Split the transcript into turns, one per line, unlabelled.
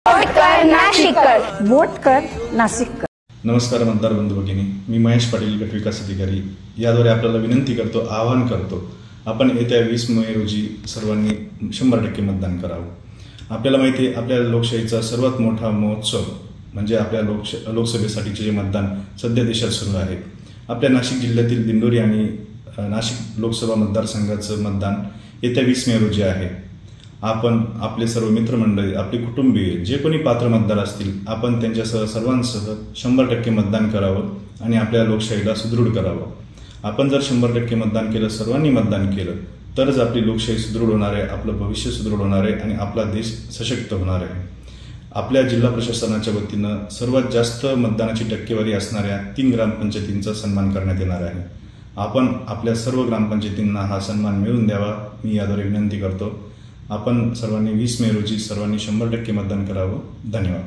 Vote कर नाशिककर,
vote कर नाशिककर।
नमस्कार मतदार बंधू भगिनी, मी महेश पाटील, गट विकास अधिकारी। याद्वारे आपल्याला विनंती करतो, आवाहन करतो, आपण येत्या 20 मे रोजी सर्वांनी 100% मतदान करावं। आपल्याला माहिती आहे, आपल्या लोकशाहीचा सर्वात मोठा महोत्सव म्हणजे आपल्या लोकसभेसाठीचे जे मतदान सध्या देशात सुरू आहे। आपल्या नाशिक जिल्ह्यातील दिंडोरी आणि नाशिक लोकसभा मतदारसंघाचं मतदान येत्या 20 मे रोजी आहे। आपण आपले सर्व मित्रमंडळी, आपले कुटुंबीय, जे कोणी पात्र मतदार असतील, आपण त्यांच्यासह सर्वांसह 100% मतदान करावं आणि आपल्या लोकशाहीला सुदृढ करावं। आपण जर 100% मतदान केलं, सर्वांनी मतदान केलं, तरच आपली लोकशाही सुदृढ होणार आहे, आपलं भविष्य सुदृढ होणार आहे आणि आपला देश सशक्त होणार आहे। आपल्या जिल्हा प्रशासनाच्या वतीनं सर्वात जास्त मतदानाची टक्केवारी असणाऱ्या 3 ग्रामपंचायतींचा सन्मान करण्यात येणार आहे। आपण आपल्या सर्व ग्रामपंचायतींना हा सन्मान मिळवून द्यावा, मी याद्वारे विनंती करतो। आपण सर्वांनी 20 मे रोजी सर्वांनी 100% मतदान करावं। धन्यवाद।